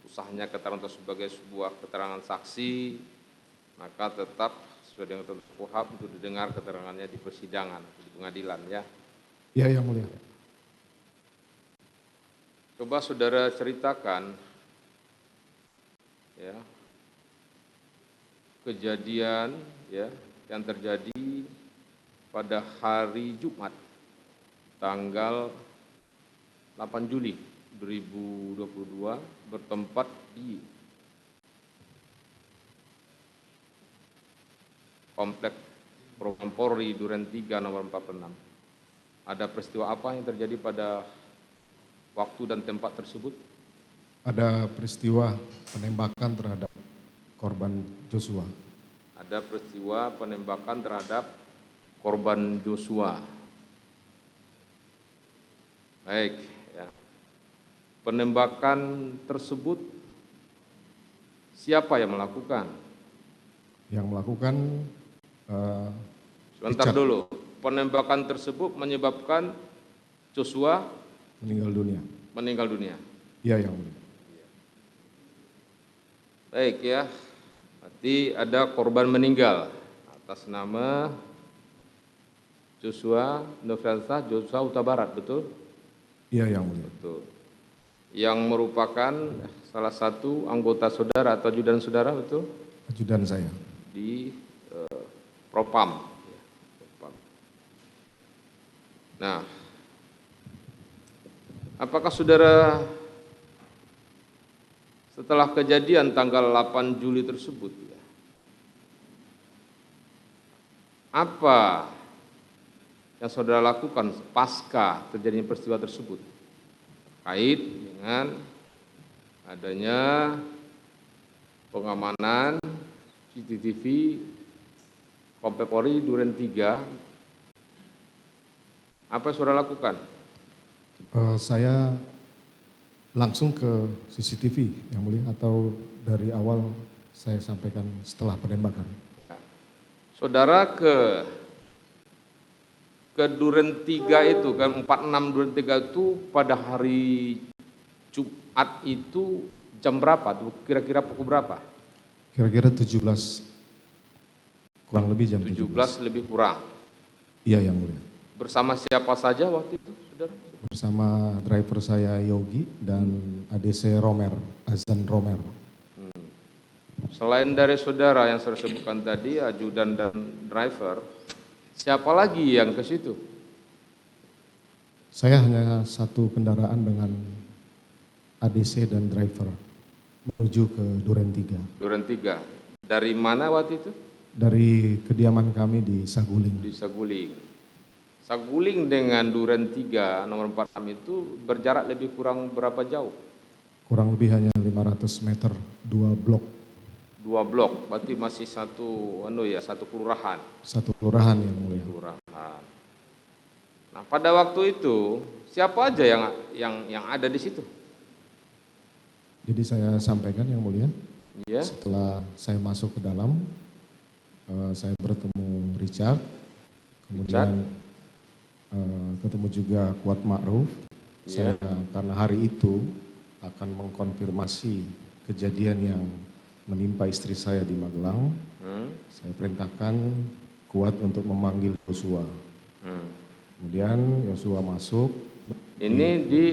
sahnya keterangan itu sebagai sebuah keterangan saksi, maka tetap sesuai dengan ketentuan KUHP untuk didengar keterangannya di persidangan, di pengadilan ya. Ya, Yang Mulia. Coba saudara ceritakan ya kejadian ya yang terjadi pada hari Jumat tanggal 8 Juli 2022 bertempat di Komplek Propam Polri Duren 3 nomor 46. Ada peristiwa apa yang terjadi pada waktu dan tempat tersebut? Ada peristiwa penembakan terhadap korban Joshua. Ada peristiwa penembakan terhadap korban Joshua. Baik, ya. Penembakan tersebut siapa yang melakukan? Yang melakukan Sebentar Richard. dulu. Penembakan tersebut menyebabkan Joshua Meninggal dunia. meninggal dunia. Ya, Yang Mulia. Baik ya. Berarti ada korban meninggal atas nama Joshua Nofriansah Joshua Huta Barat, betul? Iya, Yang Mulia. Betul. Yang merupakan salah satu anggota saudara atau ajudan saudara, betul? Ajudan saya. Di Propam. Propam. Nah, apakah saudara setelah kejadian tanggal 8 Juli tersebut, ya, apa yang saudara lakukan pasca terjadinya peristiwa tersebut? Kait dengan adanya pengamanan CCTV Komplek Polri Duren 3, apa yang saudara lakukan? Saya langsung ke CCTV, Yang Mulia, atau dari awal saya sampaikan setelah penembakan. Saudara ke Duren 3 itu kan 46 Duren 3 itu pada hari Jumat itu jam berapa? Kira-kira pukul berapa? Kira-kira 17, kurang lebih jam 17. lebih kurang. Iya, Yang Mulia. Bersama siapa saja waktu itu, saudara? Bersama driver saya Yogi dan ADC Romer, Azan Romer. Selain dari saudara yang saya sebutkan tadi, ajudan dan driver, siapa lagi yang ke situ? Saya hanya satu kendaraan dengan ADC dan driver menuju ke Duren 3. Duren 3. Dari mana waktu itu? Dari kediaman kami di Saguling. Di Saguling. Saguling dengan Duren 3 nomor 46 itu berjarak lebih kurang berapa jauh? Kurang lebih hanya 500 meter, 2 blok. 2 blok, berarti masih satu kelurahan. Satu kelurahan, Yang Mulia. Kelurahan. Nah, pada waktu itu siapa aja yang ada di situ? Jadi saya sampaikan, Yang Mulia, Ya. setelah saya masuk ke dalam, saya bertemu Richard, kemudian ketemu juga Kuat Ma'ruf. Ya. Saya karena hari itu akan mengkonfirmasi kejadian yang menimpa istri saya di Magelang. Saya perintahkan Kuat untuk memanggil Joshua. Kemudian Joshua masuk. Ini di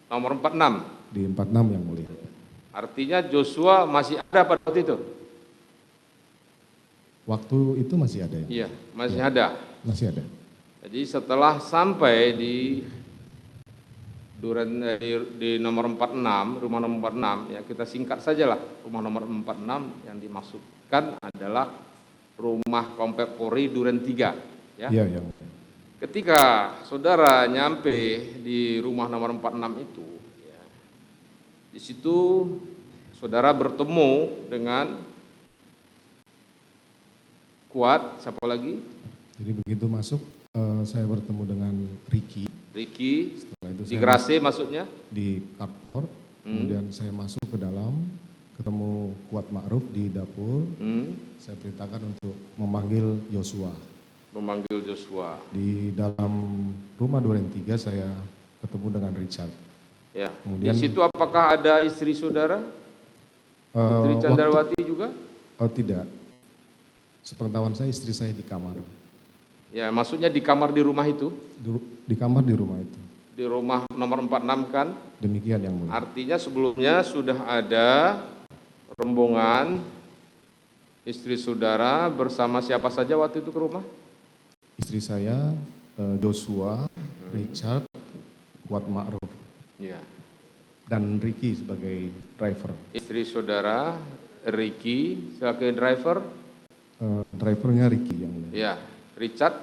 nomor 46. Di 46, Yang Mulia. Artinya Joshua masih ada pada waktu itu? Waktu itu masih ada, ya? Iya, masih ada. Masih ada. Jadi setelah sampai di Duren di nomor 46, rumah nomor 46, ya kita singkat sajalah, rumah nomor 46 yang dimaksudkan adalah rumah Komplek Polri Duren 3, ya. Iya, Yang Mulia. Ketika saudara nyampe di rumah nomor 46 itu, ya, di situ saudara bertemu dengan Kuat, siapa lagi? Jadi begitu masuk, saya bertemu dengan Ricky. Setelah itu di saya Grase maksudnya? di kantor, kemudian saya masuk ke dalam, ketemu Kuat Ma'ruf di dapur. Saya perintahkan untuk memanggil Joshua. Memanggil Joshua. Di dalam rumah Duren 3 saya ketemu dengan Richard. Ya. Kemudian, di situ apakah ada istri saudara? Putri Candrawati juga? Oh tidak, sepengetahuan saya istri saya di kamar. Ya, maksudnya di kamar di rumah itu? Di kamar di rumah itu. Di rumah nomor 46 kan? Demikian yang mulia. Artinya sebelumnya sudah ada rombongan istri saudara bersama siapa saja waktu itu ke rumah? Istri saya, Joshua, Richard, Kuat Ma'ruf, Ya. dan Ricky sebagai driver. Istri saudara, Ricky sebagai driver? Drivernya Ricky yang mulia. Ya. Richard,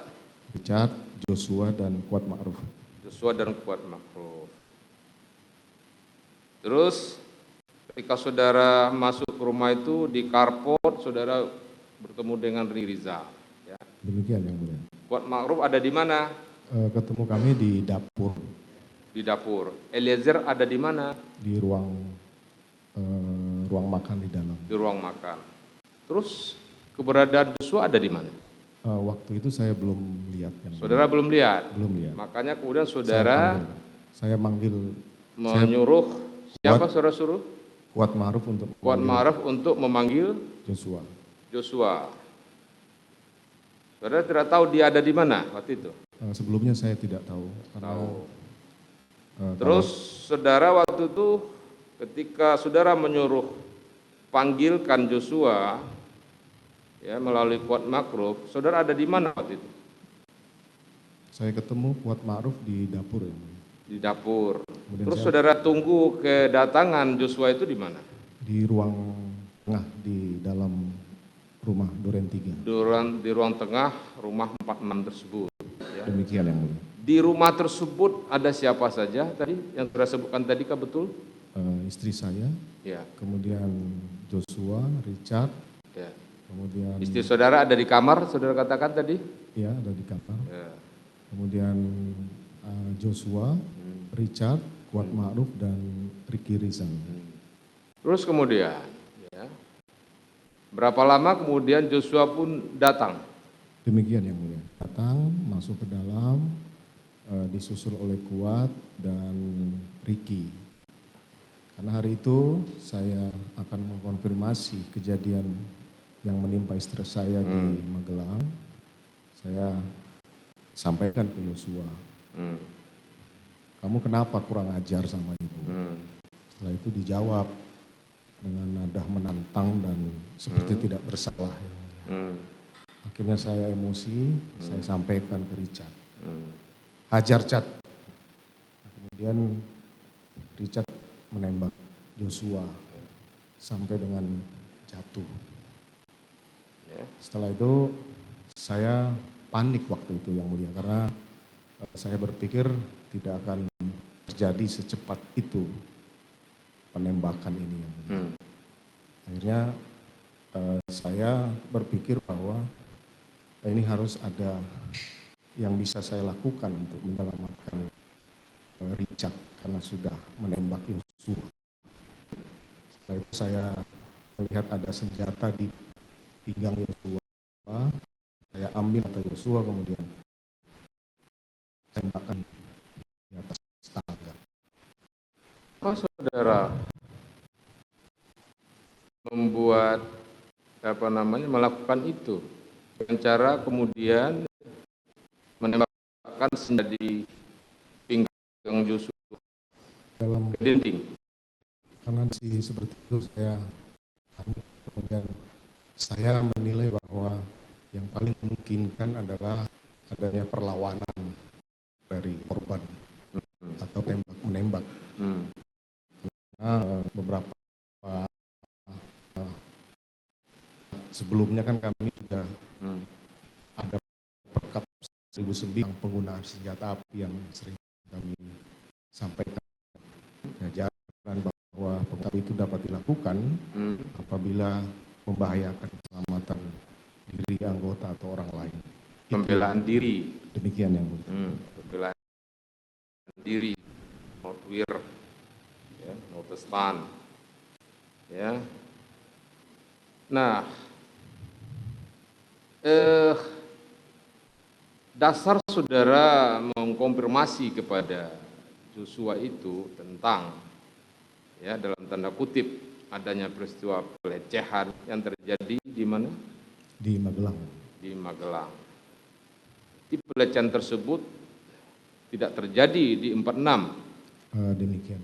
Joshua, dan Kuat Ma'ruf. Joshua dan Kuat Ma'ruf. Terus ketika saudara masuk ke rumah itu di carport, saudara bertemu dengan Rizal. Ya. Demikian yang mulia. Kuat Ma'ruf ada di mana? Ketemu kami di dapur. Di dapur. Eliezer ada di mana? Di ruang makan di dalam. Di ruang makan. Terus keberadaan Joshua ada di mana? Waktu itu saya belum lihat. Saudara belum lihat? Belum lihat. Makanya kemudian saudara saya manggil menyuruh siapa saudara suruh? Kuat Ma'ruf untuk memanggil Joshua. Saudara tidak tahu dia ada di mana waktu itu? Sebelumnya saya tidak tahu. Terus saudara waktu itu ketika saudara menyuruh panggilkan Joshua, ya melalui Kuat Ma'ruf, saudara ada di mana waktu itu? Saya ketemu Kuat Ma'ruf di dapur. Ya. Di dapur. Terus saudara tunggu kedatangan Joshua itu di mana? Di ruang tengah di dalam rumah Duren 3. Di ruang tengah rumah 46 tersebut. Ya. Demikian yang mulia. Di rumah tersebut ada siapa saja tadi yang saudara sebutkan tadi kah betul? Istri saya, ya. Kemudian Joshua, Richard, ya. Kemudian istri saudara ada di kamar, saudara katakan tadi? Ya, ada di kamar. Ya. Kemudian Joshua, Richard, Kuat Ma'ruf, dan Ricky Rizal. Terus kemudian, ya, berapa lama kemudian Joshua pun datang? Demikian yang mulia. Datang, masuk ke dalam, disusul oleh Kuat dan Ricky. Karena hari itu saya akan mengkonfirmasi kejadian yang menimpa istri saya di Magelang. Saya sampaikan ke Joshua, kamu kenapa kurang ajar sama ibu? Setelah itu dijawab dengan nada menantang dan seperti tidak bersalah. Akhirnya saya emosi, saya sampaikan ke Richard, hajar Cat. Kemudian Richard menembak Joshua sampai dengan jatuh. Setelah itu saya panik waktu itu yang mulia, karena saya berpikir tidak akan terjadi secepat itu penembakan ini yang mulia. Akhirnya saya berpikir bahwa ini harus ada yang bisa saya lakukan untuk menyelamatkan Richard karena sudah menembak Joshua. Setelah itu saya melihat ada senjata di pinggang Joshua. Saya ambil kata Joshua, kemudian tembakan di atas tangga. Oh, saudara membuat melakukan itu dengan cara kemudian menembakkan senjata di pinggang Joshua dalam ke dinding. Karena seperti itu kemudian saya menilai bahwa yang paling memungkinkan adalah adanya perlawanan dari korban atau tembak-menembak. Nah, beberapa sebelumnya kan kami sudah ada perkap 1009 penggunaan senjata api yang sering kami sampaikan. Ajaran bahwa perkap itu dapat dilakukan apabila membahayakan keselamatan diri anggota atau orang lain. Pembelaan diri. Demikian yang mulia. Pembelaan diri, not wir, ya, not stand, ya. Nah, dasar saudara mengkonfirmasi kepada Joshua itu tentang, ya, dalam tanda kutip, adanya peristiwa pelecehan yang terjadi di mana? Di Magelang. Di Magelang. Di pelecehan tersebut tidak terjadi di 46. Demikian.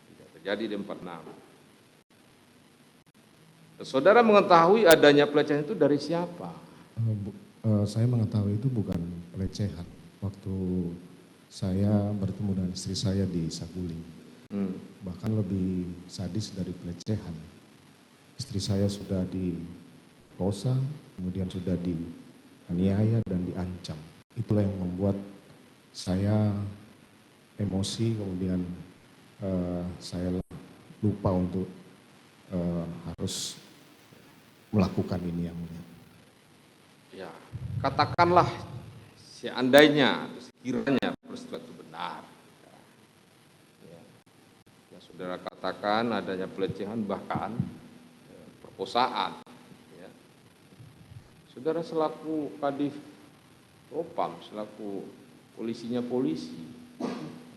Tidak terjadi di 46. Saudara mengetahui adanya pelecehan itu dari siapa? Saya mengetahui itu bukan pelecehan. Waktu saya bertemu dengan istri saya di Saguling, bahkan lebih sadis dari pelecehan. Istri saya sudah diperkosa, kemudian sudah dianiaya dan diancam. Itulah yang membuat saya emosi, kemudian saya lupa untuk harus melakukan ini yang mulia. Ya, katakanlah seandainya atau sekiranya peristiwa itu benar. Ya, yang saudara katakan adanya pelecehan bahkan perkosaan. Ya. Saudara selaku Kadif Propam, selaku polisinya polisi,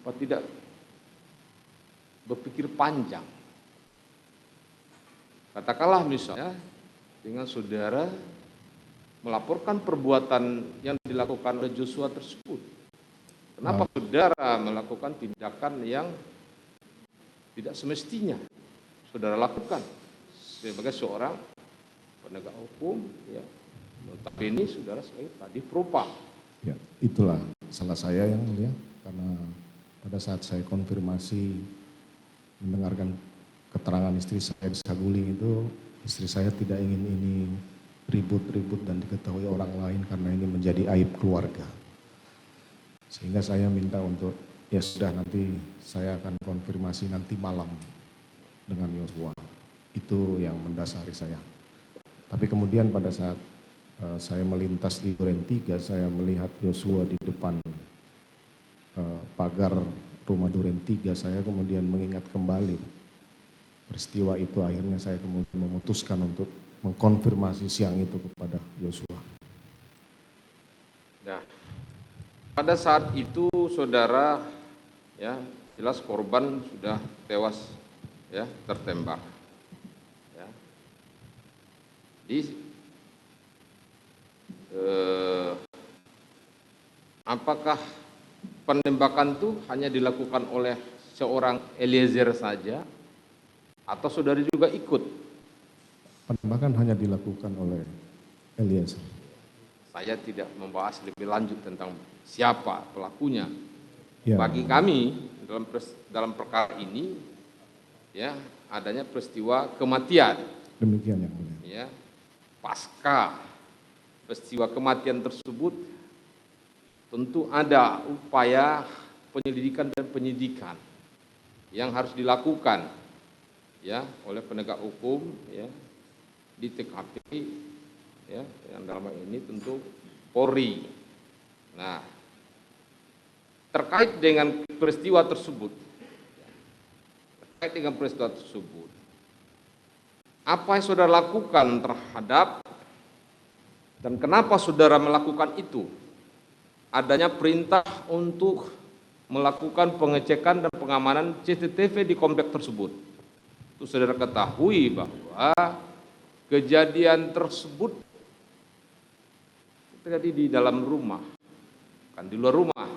apa tidak berpikir panjang? Katakanlah misalnya dengan saudara melaporkan perbuatan yang dilakukan oleh Joshua tersebut. Kenapa saudara melakukan tindakan yang tidak semestinya saudara lakukan sebagai seorang penegak hukum, ya, tapi ini saudara sebagai Kadif Propam. Ya, itulah salah saya yang mulia, karena pada saat saya konfirmasi mendengarkan keterangan istri saya di Saguling itu, istri saya tidak ingin ini ribut-ribut dan diketahui orang lain karena ini menjadi aib keluarga. Sehingga saya minta untuk, ya sudah, nanti saya akan konfirmasi nanti malam dengan Yosua. Itu yang mendasari saya. Tapi kemudian pada saat saya melintas di Duren 3, saya melihat Yosua di depan pagar rumah Duren 3, saya kemudian mengingat kembali peristiwa itu. Akhirnya saya kemudian memutuskan untuk mengkonfirmasi siang itu kepada Yosua. Nah, pada saat itu saudara, ya, jelas korban sudah tewas, ya, tertembak. Ya. Apakah penembakan itu hanya dilakukan oleh seorang Eliezer saja, atau saudara juga ikut? Penembakan hanya dilakukan oleh Eliezer. Saya tidak membahas lebih lanjut tentang siapa pelakunya. Ya. Bagi kami dalam perkara ini, ya, adanya peristiwa kematian. Demikian yang mulia. Ya, pasca peristiwa kematian tersebut, tentu ada upaya penyelidikan dan penyidikan yang harus dilakukan, ya, oleh penegak hukum, ya, di TKP, ya, yang dalam hal ini tentu Polri. Nah, terkait dengan peristiwa tersebut, apa yang saudara lakukan terhadap, dan kenapa saudara melakukan itu? Adanya perintah untuk melakukan pengecekan dan pengamanan CCTV di komplek tersebut. Itu saudara ketahui bahwa kejadian tersebut terjadi di dalam rumah, bukan di luar rumah.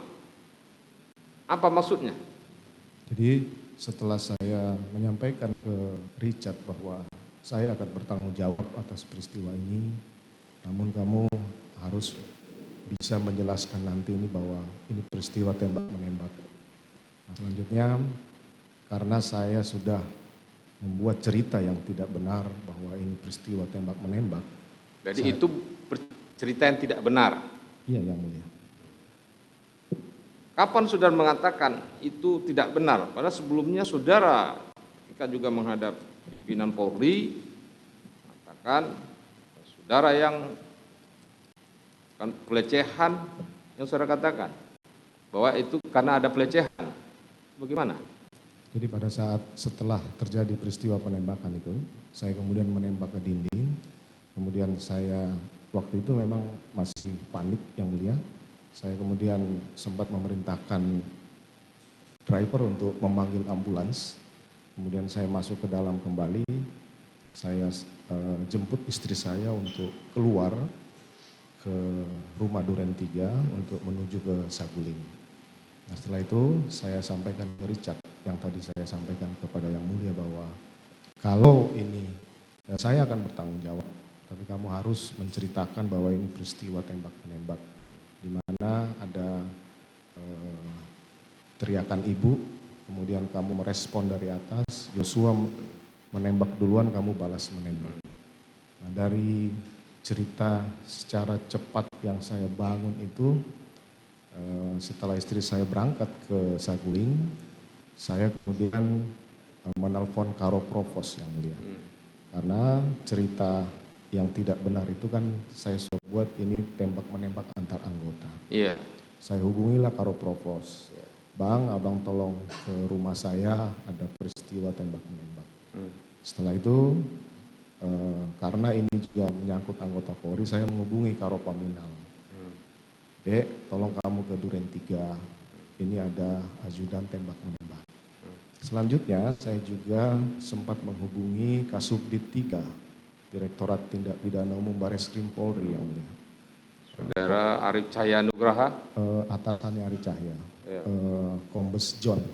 Apa maksudnya? Jadi setelah saya menyampaikan ke Richard bahwa saya akan bertanggung jawab atas peristiwa ini, namun kamu harus bisa menjelaskan nanti ini bahwa ini peristiwa tembak-menembak. Nah, selanjutnya, karena saya sudah membuat cerita yang tidak benar bahwa ini peristiwa tembak-menembak. Jadi itu cerita yang tidak benar? Iya, yang mulia. Kapan saudara mengatakan itu tidak benar? Padahal sebelumnya saudara ketika juga menghadap pimpinan Polri, mengatakan saudara yang pelecehan yang saudara katakan bahwa itu karena ada pelecehan. Bagaimana? Jadi pada saat setelah terjadi peristiwa penembakan itu, saya kemudian menembak ke dinding. Kemudian saya waktu itu memang masih panik yang mulia. Saya kemudian sempat memerintahkan driver untuk memanggil ambulans. Kemudian saya masuk ke dalam kembali, saya jemput istri saya untuk keluar ke rumah Duren 3 untuk menuju ke Saguling. Nah, setelah itu saya sampaikan ke Richard yang tadi saya sampaikan kepada Yang Mulia bahwa kalau ini saya akan bertanggung jawab, tapi kamu harus menceritakan bahwa ini peristiwa tembak-menembak di mana ada teriakan ibu, kemudian kamu merespon dari atas, Joshua menembak duluan, kamu balas menembak. Nah, dari cerita secara cepat yang saya bangun itu, setelah istri saya berangkat ke Saguling, saya kemudian menelpon Karo Provos Yang Mulia. Karena cerita yang tidak benar itu kan saya buat ini tembak-menembak antar anggota. Iya. Saya hubungilah Karo Provos. Bang, abang tolong ke rumah saya, ada peristiwa tembak-menembak. Setelah itu, karena ini juga menyangkut anggota Polri, saya menghubungi Karo Paminal. Dek, tolong kamu ke Duren 3, ini ada ajudan tembak-menembak. Selanjutnya, saya juga sempat menghubungi Kasubdit 3, Direktorat Tindak Pidana Umum Bareskrim Polri yang mulia. Saudara Arif Cahya Nugraha. Atasannya Ari Cahya. Ya. Kombes John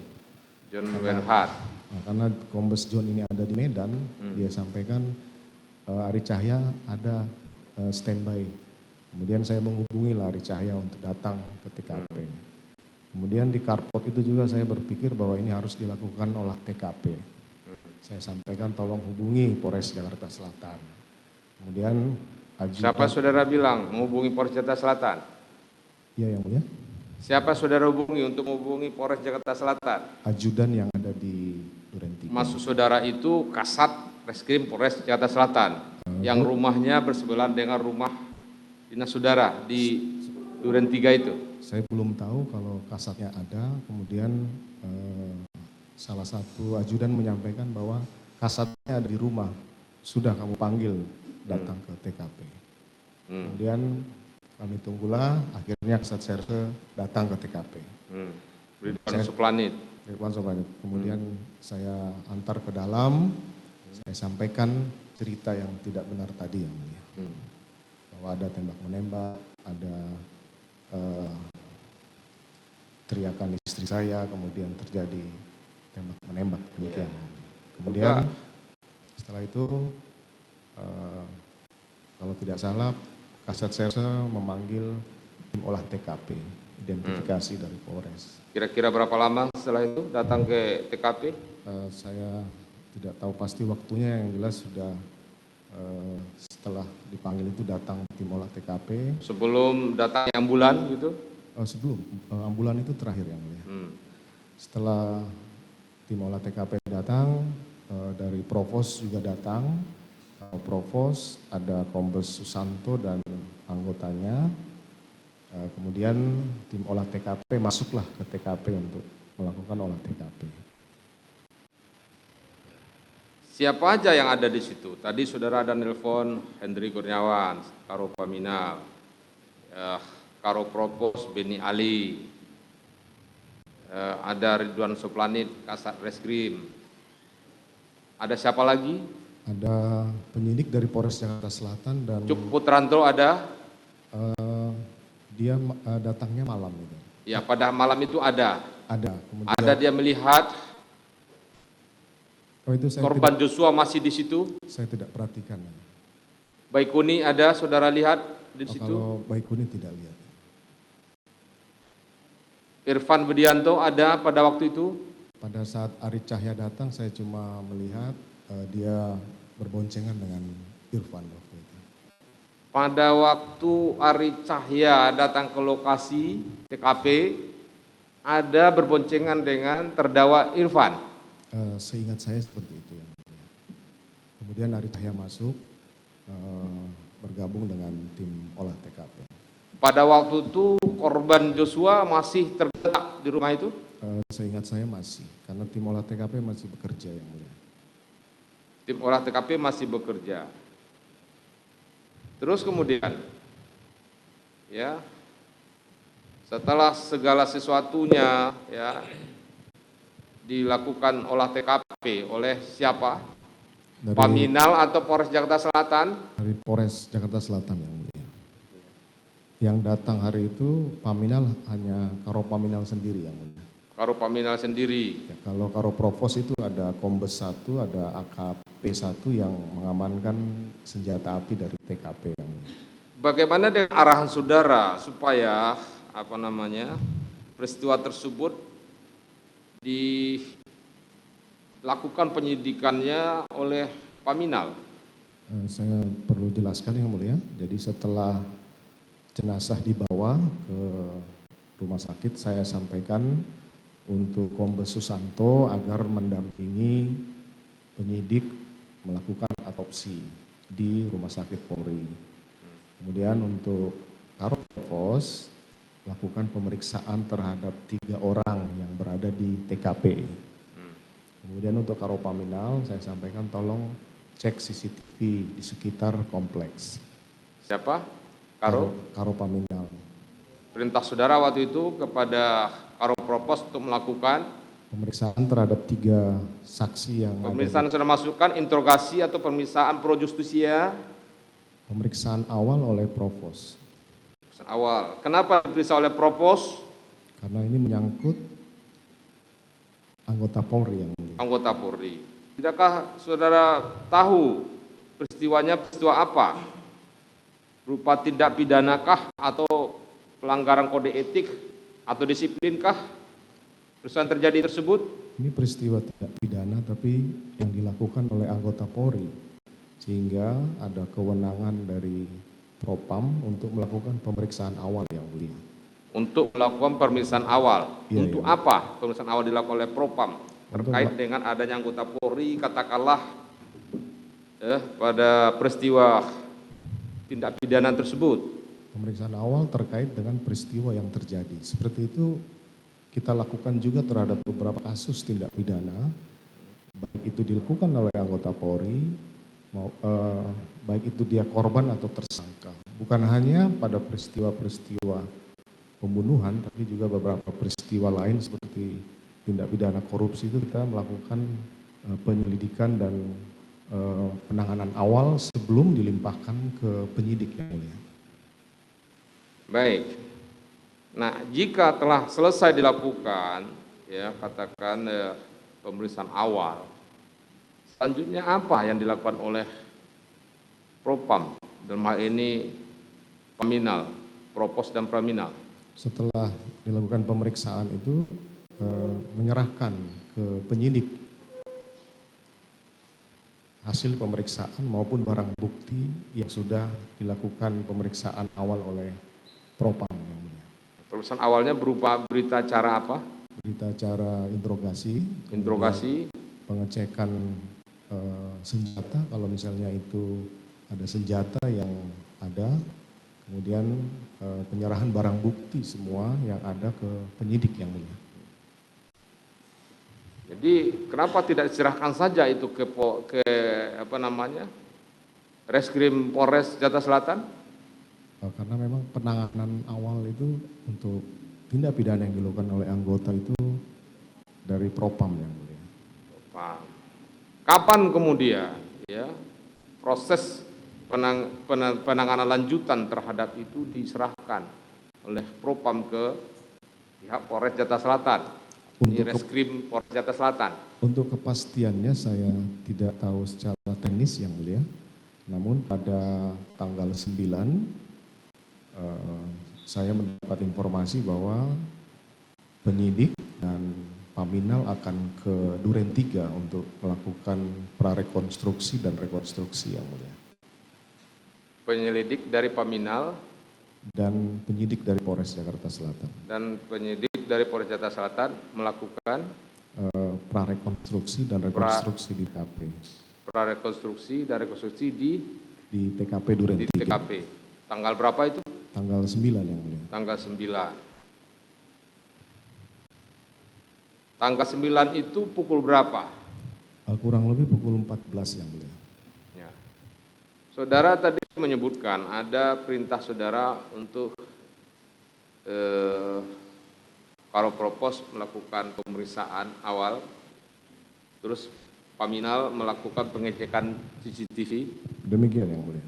Wenhart. Nah, karena Kombes John ini ada di Medan, dia sampaikan Ari Cahya ada standby. Kemudian saya menghubungi Ari Cahya untuk datang ke TKP. Kemudian di Karpot itu juga saya berpikir bahwa ini harus dilakukan olah TKP. Saya sampaikan tolong hubungi Polres Jakarta Selatan. Kemudian Siapa saudara bilang menghubungi Polres Jakarta Selatan? Iya yang mulia. Siapa saudara hubungi untuk menghubungi Polres Jakarta Selatan? Ajudan yang ada di Duren 3. Maksud saudara itu Kasat Reskrim Polres Jakarta Selatan yang rumahnya bersebelahan dengan rumah dinas saudara di Duren 3 itu? Saya belum tahu kalau kasatnya ada, kemudian salah satu ajudan menyampaikan bahwa kasatnya ada di rumah, sudah kamu panggil datang ke TKP. Kemudian kami tunggulah, akhirnya Kasat Serse datang ke TKP. Ridwan Suplanit. Kemudian saya antar ke dalam, saya sampaikan cerita yang tidak benar tadi yang mulia. Bahwa ada tembak-menembak, ada teriakan istri saya, kemudian terjadi tembak-menembak demikian. Kemudian setelah itu kalau tidak salah Kasat Serse memanggil tim olah TKP, identifikasi dari Polres. Kira-kira berapa lama setelah itu datang ke TKP? Saya tidak tahu pasti waktunya, yang jelas sudah setelah dipanggil itu datang tim olah TKP. Sebelum datang ambulan gitu? Sebelum, ambulan itu terakhir yang mulia. Setelah tim olah TKP datang, dari Provos juga datang. Provos, ada Kombes Susanto dan anggotanya. Kemudian tim olah TKP masuklah ke TKP untuk melakukan olah TKP. Siapa aja yang ada di situ? Tadi saudara ada nelpon Hendri Kurniawan, Karo Paminal, Karo Provos Beni Ali, ada Ridwan Suplanit, Kasat Reskrim. Ada siapa lagi? Ada penyidik dari Polres Jakarta Selatan dan Cuk Putranto ada? Dia datangnya malam itu. Ya, pada malam itu ada. Ada. Kemudian, ada dia melihat itu saya korban Joshua masih di situ. Saya tidak perhatikan. Baikuni ada, saudara lihat di situ? Kalau Baikuni tidak lihat. Irfan Budianto ada pada waktu itu? Pada saat Ari Cahya datang, saya cuma melihat dia berboncengan dengan Irfan waktu itu. Pada waktu Ari Cahya datang ke lokasi TKP, ada berboncengan dengan terdakwa Irfan? Seingat saya seperti itu. Kemudian Ari Cahya masuk, bergabung dengan tim olah TKP. Pada waktu itu korban Joshua masih tergeletak di rumah itu? Seingat saya masih, karena tim olah TKP masih bekerja yang mulia. Tim olah TKP masih bekerja. Terus kemudian, ya, setelah segala sesuatunya, ya, dilakukan olah TKP oleh siapa? Dari, Paminal atau Polres Jakarta Selatan? dari Polres Jakarta Selatan yang mulia. Yang datang hari itu Paminal hanya Karo Paminal sendiri yang mulia. Karo Paminal sendiri. Ya, kalau Karo Provos itu ada Kombes 1, ada AKP 1 yang mengamankan senjata api dari TKP yang mulia. Bagaimana dengan arahan saudara supaya peristiwa tersebut dilakukan penyidikannya oleh Paminal? Saya perlu jelaskan yang mulia. Jadi setelah jenazah dibawa ke rumah sakit, saya sampaikan untuk Kombes Susanto agar mendampingi penyidik melakukan autopsi di rumah sakit Polri. Kemudian untuk Karo Provos lakukan pemeriksaan terhadap 3 orang yang berada di TKP. Kemudian untuk Karo Paminal saya sampaikan tolong cek CCTV di sekitar kompleks. Siapa? Karo Paminal. Perintah saudara waktu itu kepada Karo Propos untuk melakukan Pemeriksaan terhadap 3 saksi yang pemeriksaan sudah masukkan interogasi atau pemeriksaan pro justisia. Pemeriksaan awal oleh Provos. Pemeriksaan awal. Kenapa diperiksa oleh Propos? Karena ini menyangkut anggota Polri yang mulia. Anggota Polri. Tidakkah saudara tahu peristiwanya peristiwa apa? Berupa tindak pidanakah atau pelanggaran kode etik atau disiplinkah peristiwa yang terjadi tersebut? Ini peristiwa tidak pidana tapi yang dilakukan oleh anggota Polri. Sehingga ada kewenangan dari Propam untuk melakukan pemeriksaan awal yang mulia. Untuk melakukan pemeriksaan awal. Iya, Untuk iya. apa pemeriksaan awal dilakukan oleh Propam? Terkait dengan adanya anggota Polri katakanlah pada peristiwa tindak pidana tersebut. Pemeriksaan awal terkait dengan peristiwa yang terjadi. Seperti itu kita lakukan juga terhadap beberapa kasus tindak pidana. Baik itu dilakukan oleh anggota Polri, baik itu dia korban atau tersangka. Bukan hanya pada peristiwa-peristiwa pembunuhan, tapi juga beberapa peristiwa lain seperti tindak pidana korupsi itu kita melakukan penyelidikan dan penanganan awal sebelum dilimpahkan ke penyidik yang mulia. Baik. Nah, jika telah selesai dilakukan, ya katakan pemeriksaan awal, selanjutnya apa yang dilakukan oleh Propam dalam hal ini Paminal, Propos dan Paminal? Setelah dilakukan pemeriksaan itu menyerahkan ke penyidik hasil pemeriksaan maupun barang bukti yang sudah dilakukan pemeriksaan awal oleh Propam. Pemeriksaan awalnya berupa berita acara apa? Berita acara interogasi, pengecekan senjata kalau misalnya itu ada senjata yang ada, kemudian penyerahan barang bukti semua yang ada ke penyidik yang mulia. Jadi kenapa tidak diserahkan saja itu ke Reskrim Polres Jakarta Selatan? Karena memang penanganan awal itu untuk tindak pidana yang dilakukan oleh anggota itu dari Propam yang mulia. Propam. Kapan kemudian ya proses penanganan lanjutan terhadap itu diserahkan oleh Propam ke pihak Polres Jakarta Selatan, di Reskrim Polres Jakarta Selatan? Untuk kepastiannya saya tidak tahu secara teknis yang mulia, namun pada tanggal 9 saya mendapat informasi bahwa penyidik dan Paminal akan ke Duren 3 untuk melakukan prarekonstruksi dan rekonstruksi yang mulia. Penyelidik dari Paminal dan penyidik dari Polres Jakarta Selatan. Dan penyidik dari Polres Jakarta Selatan melakukan prarekonstruksi dan rekonstruksi di TKP. Prarekonstruksi dan rekonstruksi di TKP Duren 3. Di TKP. Tanggal berapa itu? Tanggal 9 yang mulia. Tanggal 9. Tanggal 9 itu pukul berapa? Kurang lebih pukul 14 yang mulia. Ya. Saudara tadi menyebutkan ada perintah saudara untuk Karo Propos melakukan pemeriksaan awal Terus Paminal melakukan pengecekan CCTV. Demikian yang mulia.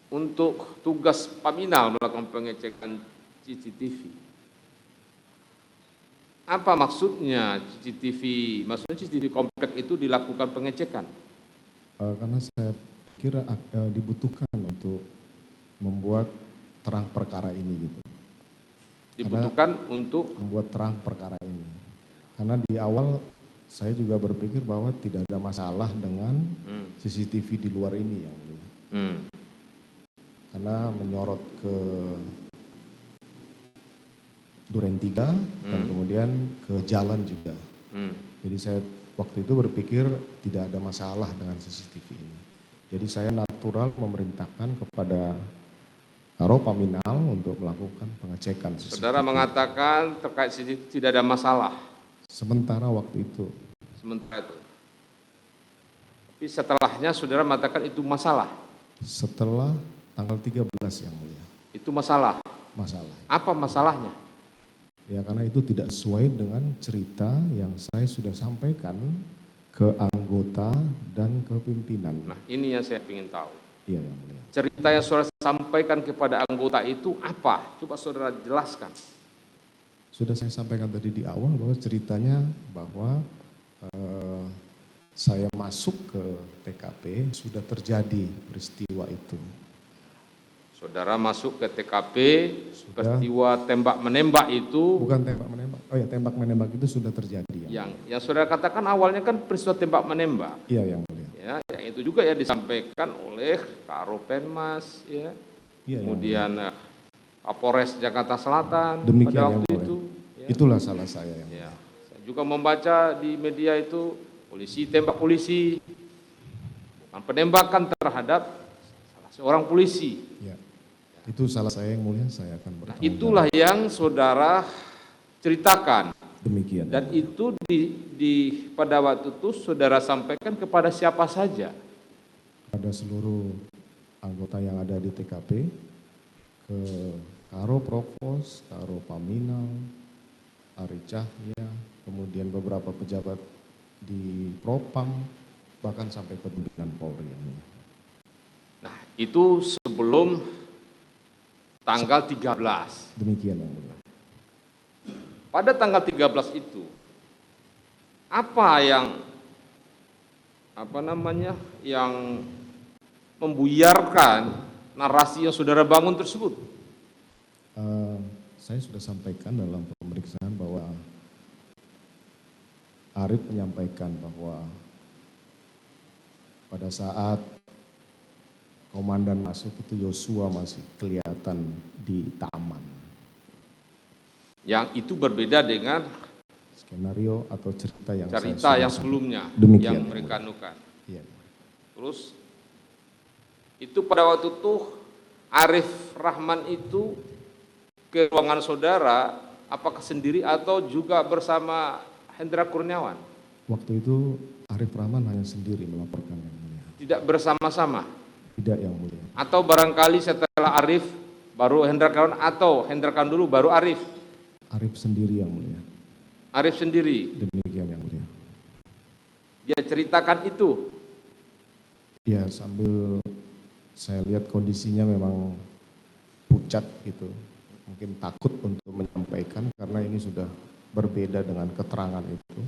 Untuk tugas Paminal melakukan pengecekan CCTV, apa maksudnya CCTV? Maksudnya CCTV komplek itu dilakukan pengecekan? Karena saya kira dibutuhkan untuk membuat terang perkara ini gitu. Dibutuhkan untuk membuat terang perkara ini. Karena di awal saya juga berpikir bahwa tidak ada masalah dengan CCTV di luar ini yang mulia. Karena menyorot ke Duren 3 dan kemudian ke jalan juga. Jadi saya waktu itu berpikir tidak ada masalah dengan CCTV ini. Jadi saya natural memerintahkan kepada Karo Paminal untuk melakukan pengecekan CCTV. Saudara mengatakan terkait CCTV tidak ada masalah. Sementara waktu itu. Sementara itu. Tapi setelahnya saudara mengatakan itu masalah. Setelah tanggal 13 yang mulia. Itu masalah. Masalah. Apa masalahnya? Ya karena itu tidak sesuai dengan cerita yang saya sudah sampaikan ke anggota dan ke pimpinan. Nah ini yang saya ingin tahu. Iya yang mulia. Cerita yang saudara sampaikan kepada anggota itu apa? Coba saudara jelaskan. Sudah saya sampaikan tadi di awal bahwa ceritanya bahwa saya masuk ke TKP sudah terjadi peristiwa itu. Saudara masuk ke TKP, peristiwa tembak menembak itu. Bukan tembak menembak. Oh ya, tembak menembak itu sudah terjadi. Yang saudara katakan awalnya kan peristiwa tembak menembak. Iya yang mulia. Ya, yang itu juga ya disampaikan oleh Karo Penmas, ya. Iya, Kemudian Kapolres Jakarta Selatan demikian pada waktu yang itu. Ya. Itulah salah saya yang ya. Saya juga membaca di media itu polisi tembak polisi, bukan penembakan terhadap salah seorang polisi. Ya. Itu salah saya yang mulia, saya akan bertanggung jawab. Itulah yang saudara ceritakan. Demikian. Dan itu pada waktu itu saudara sampaikan kepada siapa saja? Pada seluruh anggota yang ada di TKP, ke Karo Provos, Karo Paminal, Ari Cahya, kemudian beberapa pejabat di Propam, bahkan sampai ke pimpinan Polri. Nah, itu sebelum tanggal 13. Demikian yang mulia. Pada tanggal 13 itu, apa yang membuyarkan narasi yang saudara bangun tersebut? Saya sudah sampaikan dalam pemeriksaan bahwa Arif menyampaikan bahwa pada saat komandan masuk itu Yosua masih kelihatan di taman. Yang itu berbeda dengan skenario atau cerita yang sebelumnya. Demikian, yang mereka anukan. Iya. Terus itu pada waktu itu Arif Rahman itu ke ruangan saudara apakah sendiri atau juga bersama Hendra Kurniawan? Waktu itu Arif Rahman hanya sendiri melaporkan yang mulia. Tidak bersama-sama? Tidak yang mulia. Atau barangkali setelah Arif baru Hendra Kurniawan atau Hendra Kurniawan dulu baru Arif? Arif sendiri yang mulia. Arif sendiri? Demikian yang mulia. Dia ceritakan itu? Ya sambil saya lihat kondisinya memang pucat gitu. Mungkin takut untuk menyampaikan karena ini sudah berbeda dengan keterangan itu.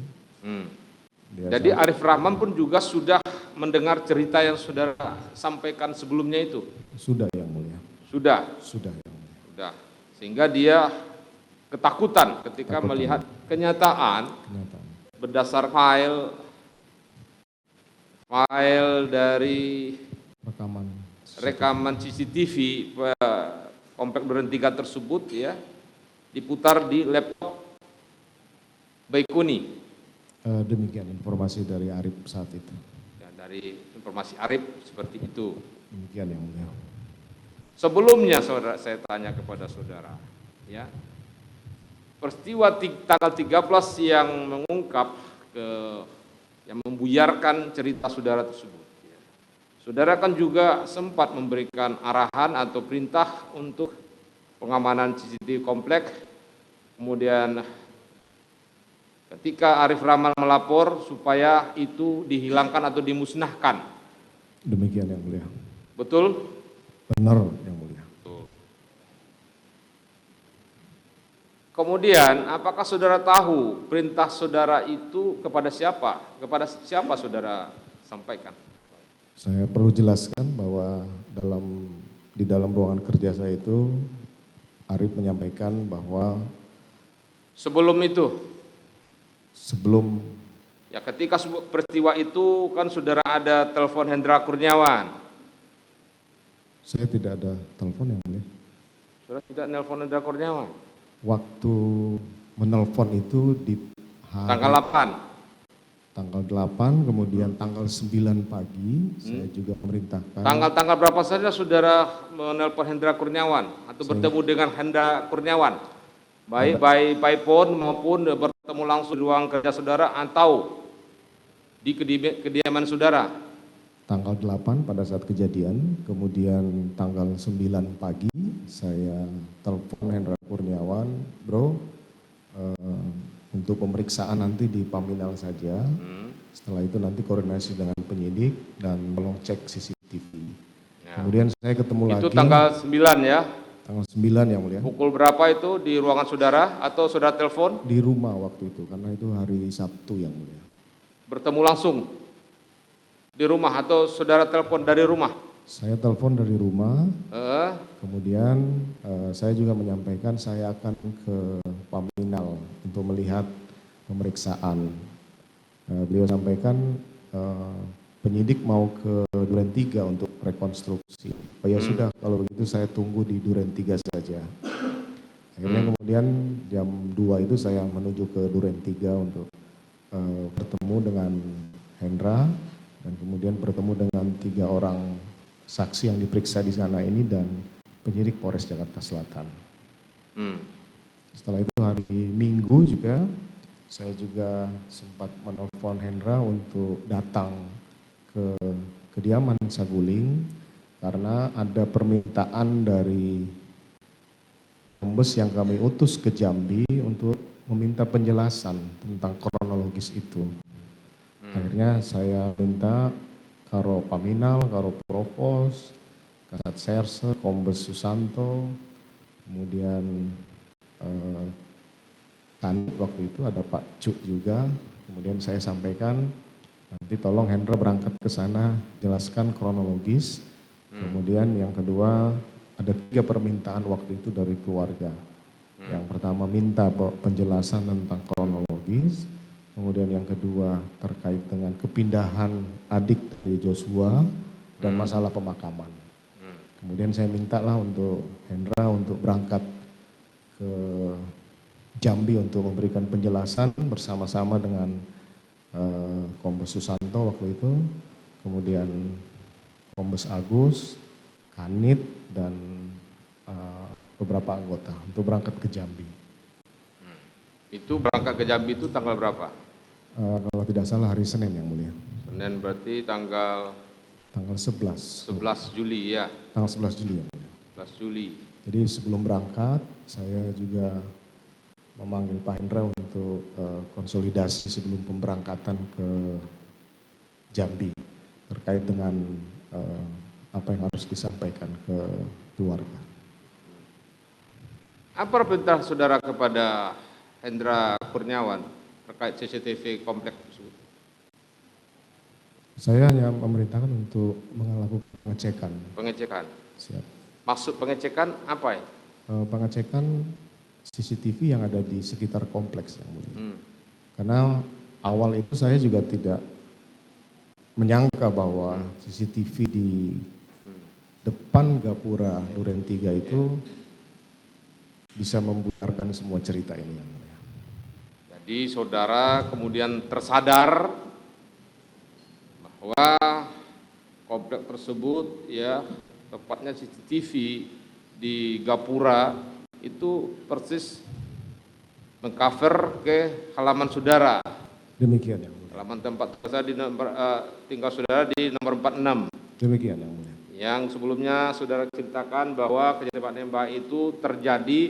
Jadi Arif Rahman pun juga sudah mendengar cerita yang saudara sampaikan sebelumnya itu? Sudah yang mulia. Sudah? Sudah yang mulia. Sudah. Sehingga dia ketakutan ketika melihat kenyataan berdasar file dari rekaman CCTV komplek Duren 3 tersebut ya diputar di laptop Baikuni. Demikian informasi dari Arif saat itu. Ya, dari informasi Arif seperti itu. Demikian yang mulia. Sebelumnya saudara, saya tanya kepada saudara, ya peristiwa tanggal 13 yang mengungkap yang membuyarkan cerita saudara tersebut. Ya. Saudara kan juga sempat memberikan arahan atau perintah untuk pengamanan CCTV komplek, kemudian ketika Arif Rahman melapor supaya itu dihilangkan atau dimusnahkan. Demikian yang mulia. Betul? Benar yang mulia. Kemudian, apakah saudara tahu perintah saudara itu kepada siapa? Kepada siapa saudara sampaikan? Saya perlu jelaskan bahwa di dalam ruangan kerja saya itu, Arif menyampaikan bahwa sebelum itu, ya ketika peristiwa itu kan saudara ada telepon Hendra Kurniawan. Saya tidak ada telepon yang mulia. Saudara tidak nelpon Hendra Kurniawan? Waktu menelpon itu di Tanggal 8. Tanggal 8, kemudian tanggal 9 pagi, saya juga memerintahkan. Tanggal berapa saja saudara menelpon Hendra Kurniawan atau bertemu dengan Hendra Kurniawan? Baik by phone maupun bertemu langsung di ruang kerja saudara atau di kediaman saudara? Tanggal 8 pada saat kejadian, kemudian tanggal 9 pagi saya telepon Hendra Kurniawan, bro, untuk pemeriksaan nanti di Paminal saja. Setelah itu nanti koordinasi dengan penyidik dan cek CCTV. Ya. Kemudian saya ketemu lagi. Itu tanggal 9 ya? Tanggal 9 yang mulia. Pukul berapa itu di ruangan saudara atau saudara telepon? Di rumah waktu itu, karena itu hari Sabtu yang mulia. Bertemu langsung di rumah atau saudara telepon dari rumah? Saya telepon dari rumah, kemudian saya juga menyampaikan saya akan ke Paminal untuk melihat pemeriksaan. Beliau sampaikan penyidik mau ke Duren 3 untuk rekonstruksi. Oh ya sudah, kalau begitu saya tunggu di Duren 3 saja. Akhirnya kemudian jam 2 itu saya menuju ke Duren 3 untuk bertemu dengan Hendra, dan kemudian bertemu dengan 3 orang saksi yang diperiksa di sana ini dan penyidik Polres Jakarta Selatan. Setelah itu hari Minggu juga saya juga sempat menelpon Hendra untuk datang ke kediaman Saguling karena ada permintaan dari Kombes yang kami utus ke Jambi untuk meminta penjelasan tentang kronologis itu. Akhirnya saya minta Karo Paminal, Karo Provos, Kasat Serse, Kombes Susanto, kemudian waktu itu ada Pak Cuk juga, kemudian saya sampaikan nanti tolong Hendra berangkat ke sana, jelaskan kronologis. Kemudian yang kedua ada 3 permintaan waktu itu dari keluarga. Yang pertama minta penjelasan tentang kronologis, kemudian yang kedua terkait dengan kepindahan adik dari Joshua dan masalah pemakaman. Kemudian saya mintalah untuk Hendra untuk berangkat ke Jambi untuk memberikan penjelasan bersama-sama dengan Kombes Susanto waktu itu, kemudian Kombes Agus, Kanit, dan beberapa anggota untuk berangkat ke Jambi. Itu berangkat ke Jambi itu tanggal berapa? Kalau tidak salah hari Senin yang mulia. Senin berarti tanggal 11. 11 Juli ya? Tanggal 11 Juli ya mulia. 11 Juli. Jadi sebelum berangkat saya juga memanggil Pak Hendra untuk konsolidasi sebelum pemberangkatan ke Jambi terkait dengan apa yang harus disampaikan ke keluarga. Apa perintah saudara kepada Hendra Kurniawan terkait CCTV kompleks tersebut? Saya hanya memerintahkan untuk melakukan pengecekan. Pengecekan? Siap. Maksud pengecekan apa ya? Pengecekan CCTV yang ada di sekitar kompleks yang mulia. Karena awal itu saya juga tidak menyangka bahwa CCTV di depan gapura Duren 3 itu bisa membuarkan semua cerita ini yang mulia. Jadi saudara kemudian tersadar bahwa kompleks tersebut ya tepatnya CCTV di gapura itu persis mengcover ke halaman saudara. Demikian yang mulia. Halaman tempat tinggal saudara di nomor 46. Demikian yang mulia. Yang sebelumnya saudara ceritakan bahwa kejadian penembak itu terjadi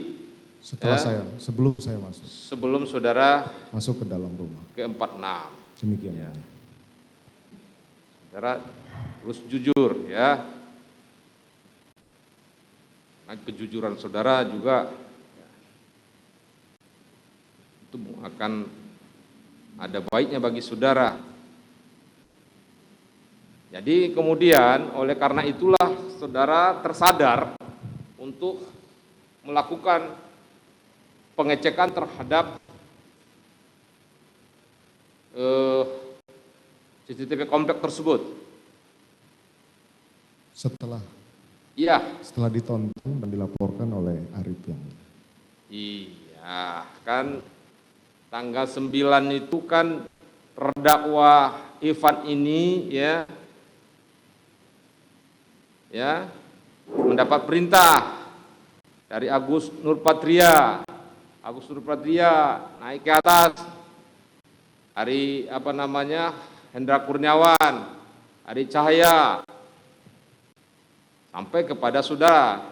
Sebelum saya masuk. Sebelum saudara Masuk ke dalam rumah. ke 46. Demikian. Ya. Saudara terus jujur ya. Nah, kejujuran saudara juga ya, itu akan ada baiknya bagi saudara. Jadi kemudian oleh karena itulah saudara tersadar untuk melakukan pengecekan terhadap CCTV komplek tersebut. Setelah ditonton dan dilaporkan oleh Arif yang. Iya, kan tanggal 9 itu kan terdakwa Ivan ini ya mendapat perintah dari Agus Nurpatria naik ke atas, dari Hendra Kurniawan, Ari Cahaya, sampai kepada saudara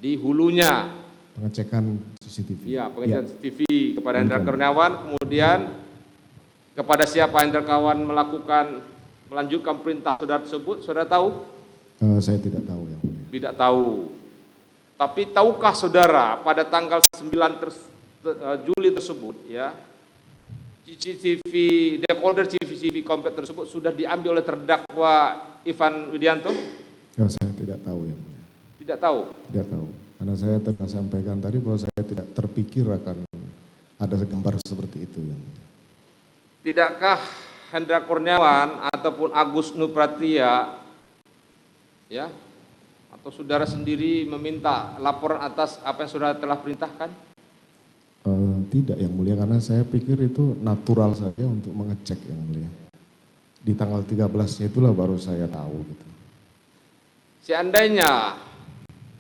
di hulunya. Pengecekan CCTV. Iya, pengecekan CCTV kepada Hendra Kurniawan, kemudian kepada siapa Hendra Kurniawan melanjutkan perintah saudara tersebut, saudara tahu? Saya tidak tahu yang mulia. Tidak tahu. Tapi tahukah saudara pada tanggal 9 Juli tersebut ya, CCTV decoder CCTV komplek tersebut sudah diambil oleh terdakwa Ivan Widianto? Saya tidak tahu yang mulia. Tidak tahu? Tidak tahu. Karena saya telah sampaikan tadi bahwa saya tidak terpikir akan ada gambar seperti itu yang mulia. Tidakkah Hendra Kurniawan ataupun Agus Nurpatria ya, atau saudara sendiri meminta laporan atas apa yang saudara telah perintahkan? Tidak yang mulia, karena saya pikir itu natural saja untuk mengecek yang mulia. Di tanggal 13-nya itulah baru saya tahu gitu. Seandainya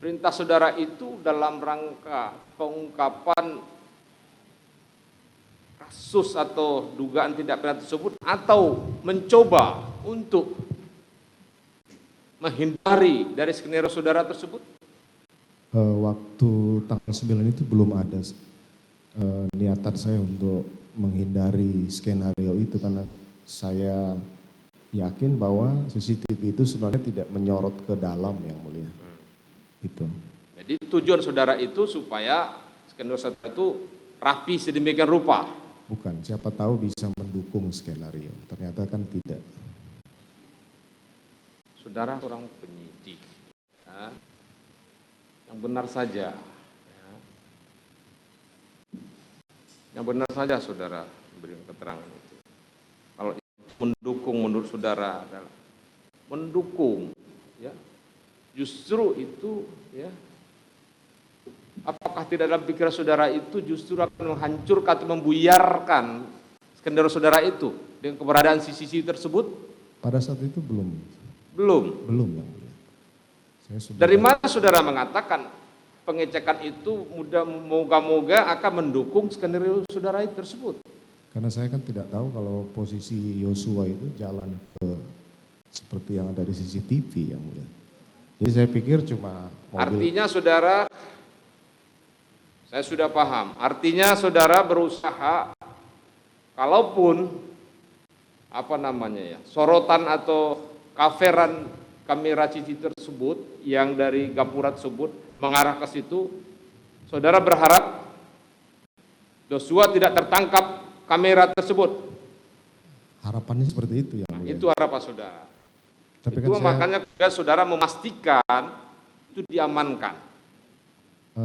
perintah saudara itu dalam rangka pengungkapan kasus atau dugaan tindak pidana tersebut, atau mencoba untuk menghindari dari skenario saudara tersebut? Waktu tanggal 9 itu belum ada niatan saya untuk menghindari skenario itu, karena saya yakin bahwa CCTV itu sebenarnya tidak menyorot ke dalam yang mulia. Itu. Jadi tujuan saudara itu supaya skenario saudara itu rapi sedemikian rupa? Bukan, siapa tahu bisa mendukung skenario, ternyata kan tidak. Saudara orang penyidik ya, yang benar saja ya. Yang benar saja saudara memberikan keterangan itu. Kalau mendukung menurut saudara adalah mendukung ya, justru itu ya, apakah tidak dalam pikiran saudara itu justru akan menghancurkan atau membuyarkan skenario saudara itu dengan keberadaan CCTV tersebut? Pada saat itu belum yang mulia. Dari mana saudara mengatakan pengecekan itu moga-moga akan mendukung skenario saudara tersebut? Karena saya kan tidak tahu kalau posisi Yosua itu jalan ke seperti yang ada di CCTV yang mulia. Jadi saya pikir cuma mobil. Artinya saudara, saya sudah paham. Artinya saudara berusaha, kalaupun sorotan atau coveran kamera CCTV tersebut yang dari gapura tersebut mengarah ke situ, saudara berharap Joshua tidak tertangkap kamera tersebut. Harapannya seperti itu ya. Nah, itu harapan saudara. Tapi itu kan makanya saudara memastikan itu diamankan.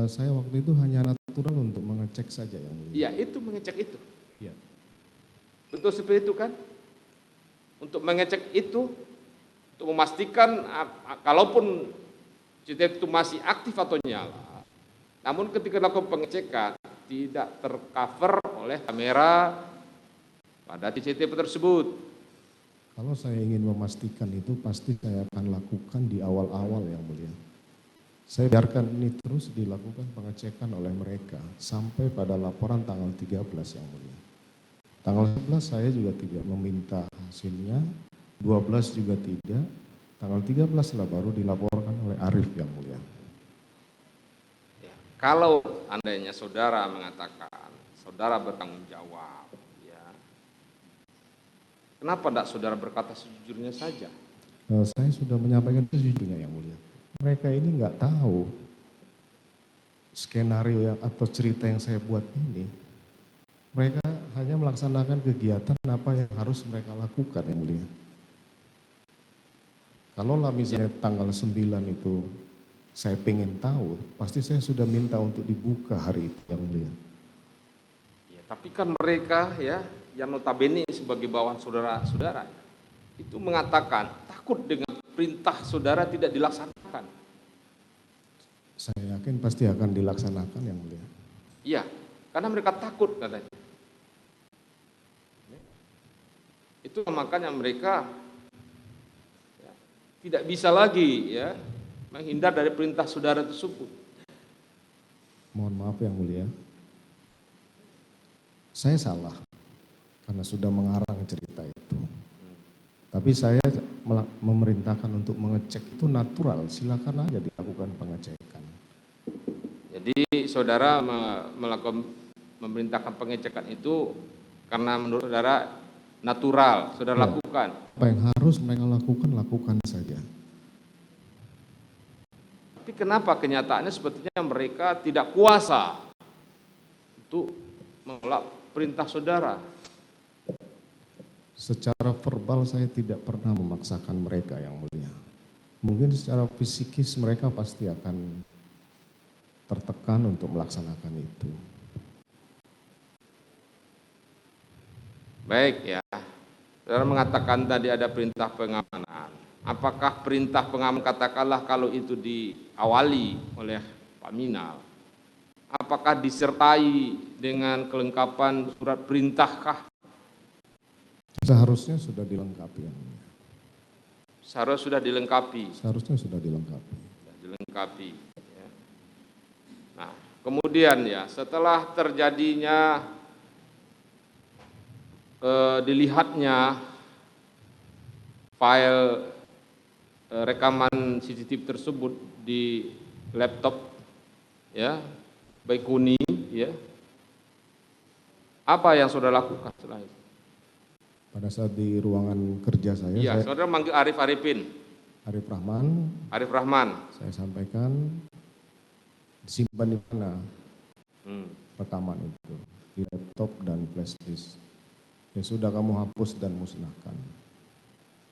Saya waktu itu hanya natural untuk mengecek saja yang mulia. Iya, itu mengecek itu. Iya. Betul seperti itu kan? Untuk mengecek itu, untuk memastikan kalaupun CCTV itu masih aktif atau nyala, namun ketika dilakukan pengecekan tidak tercover oleh kamera pada CCTV tersebut. Kalau saya ingin memastikan itu pasti saya akan lakukan di awal-awal yang mulia. Saya biarkan ini terus dilakukan pengecekan oleh mereka sampai pada laporan tanggal 13 yang mulia. Tanggal 11 saya juga tidak meminta hasilnya, 12 juga tidak, tanggal 13 lah baru dilaporkan oleh Arif yang mulia. Kalau andainya saudara mengatakan saudara bertanggung jawab, ya, kenapa tidak saudara berkata sejujurnya saja? Saya sudah menyampaikan sejujurnya yang mulia. Mereka ini nggak tahu skenario yang atau cerita yang saya buat ini. Mereka hanya melaksanakan kegiatan apa yang harus mereka lakukan yang mulia. Kalau lah misalnya tanggal 9 itu saya pengen tahu, pasti saya sudah minta untuk dibuka hari itu yang mulia. Ya, tapi kan mereka ya yang notabene sebagai bawahan saudara-saudara itu mengatakan takut dengan perintah saudara tidak dilaksanakan. Saya yakin pasti akan dilaksanakan yang mulia. Iya, karena mereka takut katanya. Itu makanya mereka ya, tidak bisa lagi ya menghindar dari perintah saudara tersebut. Mohon maaf yang mulia. Saya salah karena sudah mengarang cerita itu. Tapi saya memerintahkan untuk mengecek itu natural, silakan aja dilakukan pengecekan. Jadi saudara melakukan memerintahkan pengecekan itu karena menurut saudara natural, saudara lakukan. Apa yang harus mereka lakukan saja. Tapi kenapa kenyataannya sepertinya mereka tidak kuasa untuk menolak perintah saudara? Secara verbal saya tidak pernah memaksakan mereka yang mulia. Mungkin secara fisikis mereka pasti akan tertekan untuk melaksanakan itu. Baik ya, saudara mengatakan tadi ada perintah pengamanan. Apakah perintah pengamanan katakanlah kalau itu diawali oleh Pak Minal, apakah disertai dengan kelengkapan surat perintahkah? Seharusnya sudah dilengkapi yang mulia. Seharusnya sudah dilengkapi. Seharusnya sudah dilengkapi. Dilengkapi. Ya. Nah, kemudian ya setelah terjadinya dilihatnya file rekaman CCTV tersebut di laptop ya Baikuni ya, apa yang saudara lakukan setelah itu? Pada saat di ruangan kerja saya, Iya, saudara manggil Arif Arif Rahman, saya sampaikan disimpan di mana rekaman itu, di laptop dan flash disk. Ya sudah kamu hapus dan musnahkan.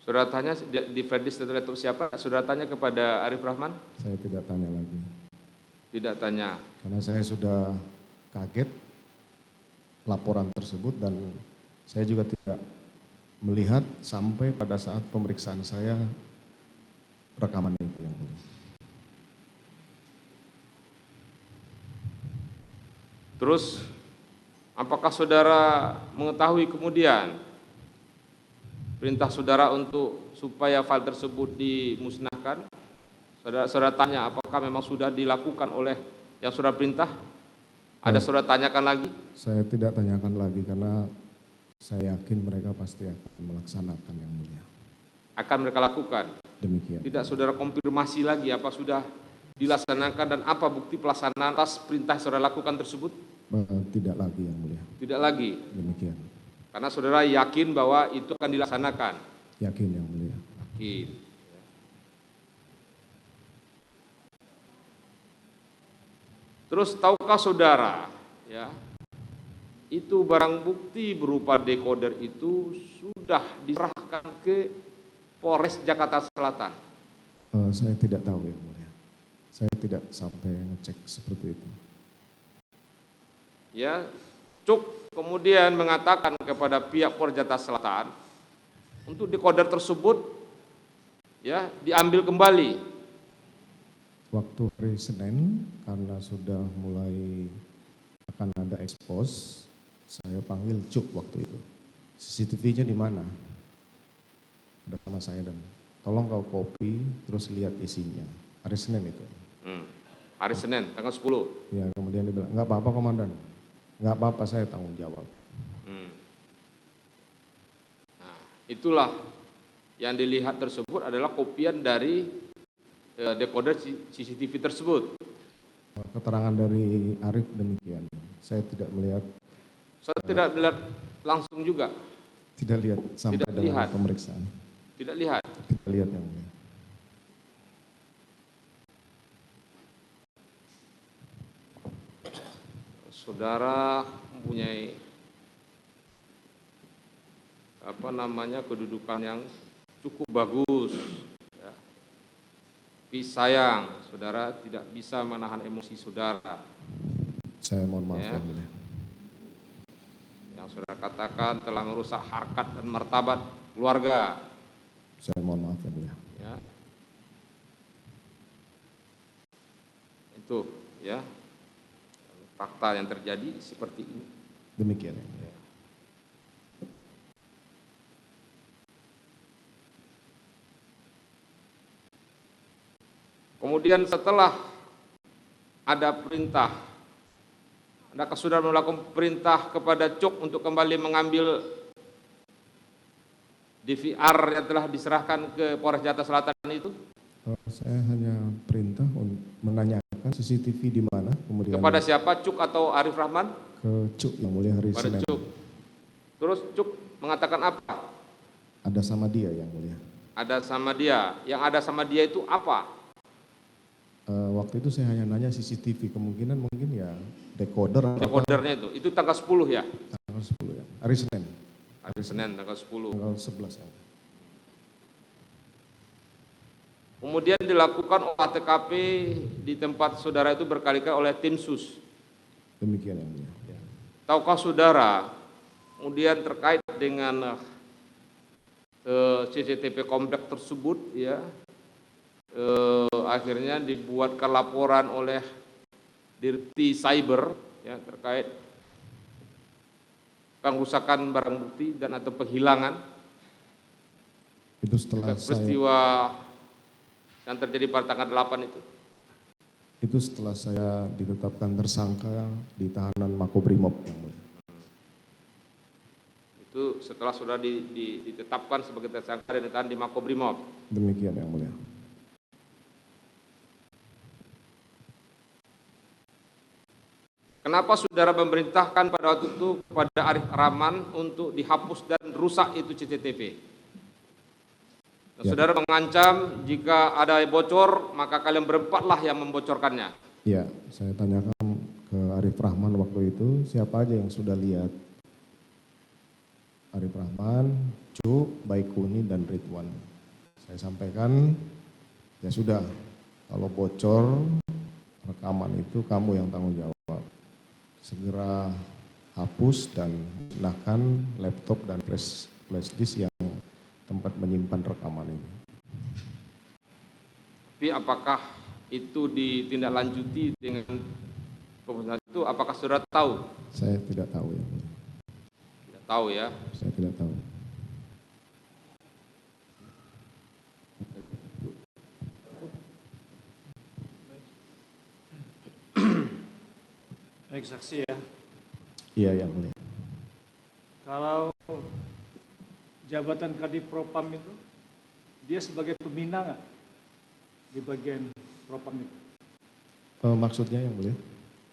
Saudara tanya di flash disk atau laptop siapa? Saudara tanya kepada Arif Rahman? Saya tidak tanya lagi. Tidak tanya. Karena saya sudah kaget laporan tersebut dan saya juga tidak melihat sampai pada saat pemeriksaan saya rekaman itu yang mulia. Terus apakah saudara mengetahui kemudian perintah saudara untuk supaya file tersebut dimusnahkan? Saudara tanya apakah memang sudah dilakukan oleh yang saudara perintah? Ada saudara tanyakan lagi? Saya tidak tanyakan lagi karena saya yakin mereka pasti akan melaksanakan yang mulia. Akan mereka lakukan? Demikian. Tidak saudara konfirmasi lagi apa sudah dilaksanakan dan apa bukti pelaksanaan atas perintah saudara lakukan tersebut? Tidak lagi yang mulia. Tidak lagi? Demikian. Karena saudara yakin bahwa itu akan dilaksanakan? Yakin yang mulia. Yakin. Terus tahukah saudara ya, itu barang bukti berupa dekoder itu sudah diserahkan ke Polres Jakarta Selatan? Saya tidak tahu yang mulia. Saya tidak sampai ngecek seperti itu. Ya, Cuk kemudian mengatakan kepada pihak Polres Jakarta Selatan untuk dekoder tersebut ya diambil kembali. Waktu hari Senin karena sudah mulai akan ada ekspos, saya panggil Cuk waktu itu. CCTV-nya di mana? Ada sama saya dan tolong kau copy terus lihat isinya. Hari Senin itu. Hari Senin tanggal 10. Ya kemudian dia bilang nggak apa-apa komandan, nggak apa-apa saya tanggung jawab. Nah, itulah yang dilihat tersebut adalah kopian dari dekoder CCTV tersebut. Keterangan dari Arif demikian. Saya tidak melihat. Saudara tidak melihat langsung juga? Tidak lihat sampai Tidak dengan lihat. pemeriksaan. Tidak lihat? Tidak lihat yang mulia. Saudara mempunyai kedudukan yang cukup bagus, ya. Tapi sayang, saudara tidak bisa menahan emosi saudara. Saya mohon maaf Ya. yang mulia. Yang saudara katakan telah merusak harkat dan martabat keluarga. Saya mohon maaf yang mulia. Ya. Itu, ya. Fakta yang terjadi seperti ini. Demikian yang mulia. Kemudian setelah ada perintah, adakah saudara melakukan perintah kepada Cuk untuk kembali mengambil DVR yang telah diserahkan ke Polres Jakarta Selatan itu? Saya hanya perintah untuk menanyakan CCTV di mana, kemudian Kepada siapa, Cuk atau Arif Rahman? ke Cuk yang mulia hari Pada Senin. Cuk. Terus Cuk mengatakan apa? Ada sama dia yang mulia. Ada sama dia. Yang ada sama dia itu apa? Waktu itu saya hanya nanya CCTV, kemungkinan mungkin ya decoder atau Dekodernya itu tanggal 10 ya? tanggal 10 ya. Hari Senin. Hari Senin tanggal 10. Tanggal 11 ya. Kemudian dilakukan olah TKP di tempat saudara itu berkali-kali oleh tim sus. Demikian yang mulia. Ya. Tahukah saudara kemudian terkait dengan CCTV komplek tersebut, ya, akhirnya dibuatkan laporan oleh Dirti Cyber, ya, terkait pengrusakan barang bukti dan atau penghilangan. Itu setelah Peristiwa yang terjadi pada tanggal 8 itu. Itu setelah saya ditetapkan tersangka di tahanan Makobrimob yang mulia. Itu setelah sudah ditetapkan sebagai tersangka dan ditahan di Makobrimob. Demikian yang mulia. Kenapa saudara memerintahkan pada waktu itu kepada Arif Rahman untuk dihapus dan rusak itu CCTV? Dan Ya. saudara mengancam jika ada bocor maka kalian berempatlah yang membocorkannya. Ya, saya tanyakan ke Arif Rahman waktu itu, siapa aja yang sudah lihat? Arif Rahman, Cuk, Baikuni, dan Ridwan. Saya sampaikan, ya sudah, kalau bocor rekaman itu kamu yang tanggung jawab. Segera hapus dan gunakan laptop dan flash disk yang tempat menyimpan rekaman ini. Tapi apakah itu ditindaklanjuti dengan pemusnahan itu? Apakah saudara tahu? Saya tidak tahu ya. Tidak tahu ya. Saya tidak tahu. Baik saksi ya, Iya yang mulia. kalau jabatan Kadipropam itu dia sebagai pembina nggak di bagian Propam itu? Maksudnya yang mulia?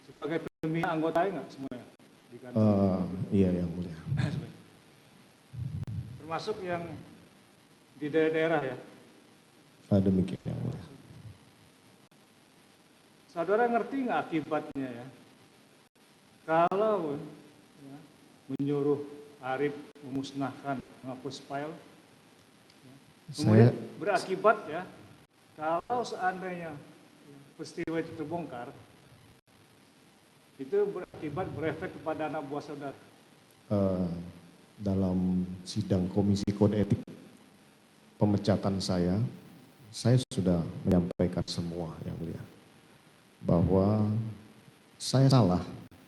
Sebagai pembina anggota nggak semuanya di kantor? Iya yang mulia. Termasuk yang di daerah-daerah ya. Demikian yang mulia. Saudara ngerti nggak akibatnya ya? Kalau ya, menyuruh Arif memusnahkan, menghapus file, ya, kemudian berakibat ya, kalau seandainya peristiwa itu terbongkar, itu berakibat berefek kepada anak buah saudara. Dalam sidang Komisi Kode Etik pemecatan saya sudah menyampaikan semua yang mulia, bahwa saya salah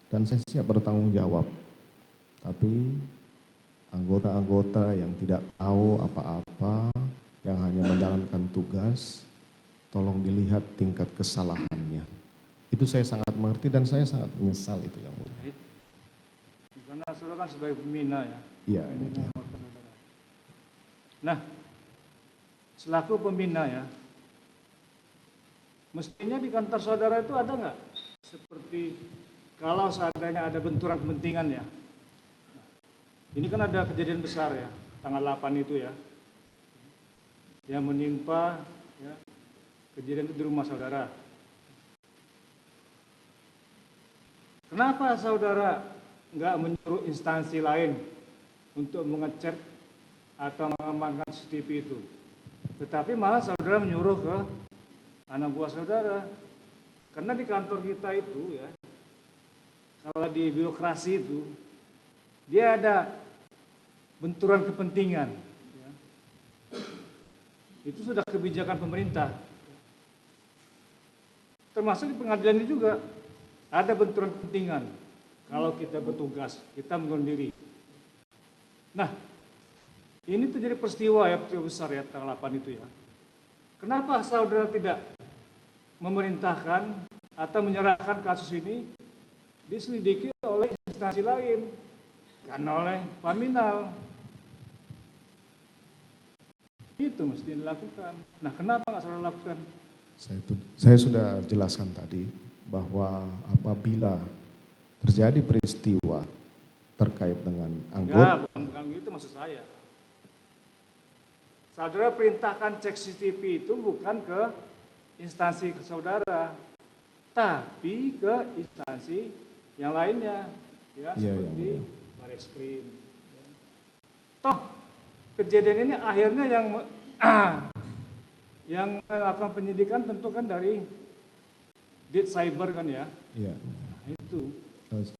dan saya siap bertanggung jawab. Tapi anggota-anggota yang tidak tahu apa-apa, yang hanya menjalankan tugas, tolong dilihat tingkat kesalahannya. Itu saya sangat mengerti dan saya sangat menyesal itu yang mulia. Karena saudara kan sebagai pembina ya. Iya. Pembina anggota saudara. Nah, selaku pembina ya, mestinya di kantor saudara itu ada nggak seperti kalau seandainya ada benturan kepentingan ya. Ini kan ada kejadian besar ya, tanggal 8 itu ya, yang menimpa ya, kejadian itu di rumah saudara. Kenapa saudara nggak menyuruh instansi lain untuk mengecek atau mengamankan CCTV itu? Tetapi malah saudara menyuruh ke anak buah saudara. Karena di kantor kita itu ya, kalau di birokrasi itu, dia ada benturan kepentingan. Ya. Itu sudah kebijakan pemerintah. Termasuk di pengadilan ini juga ada benturan kepentingan. Kalau kita bertugas, kita mengundurkan diri. Nah, ini terjadi peristiwa besar ya, tanggal 8 itu ya. Kenapa saudara tidak memerintahkan atau menyerahkan kasus ini diselidiki oleh instansi lain, karena oleh Paminal? Itu mesti dilakukan. Nah, kenapa nggak saudara lakukan? Saya sudah jelaskan tadi bahwa apabila terjadi peristiwa terkait dengan anggota. Bukan gitu maksud saya. Saudara perintahkan cek CCTV itu bukan ke instansi ke saudara, tapi ke instansi yang lainnya, ya, seperti Bareskrim. Toh kejadian ini akhirnya yang melakukan penyidikan tentu kan dari Dit Cyber kan ya. Iya. Nah, itu.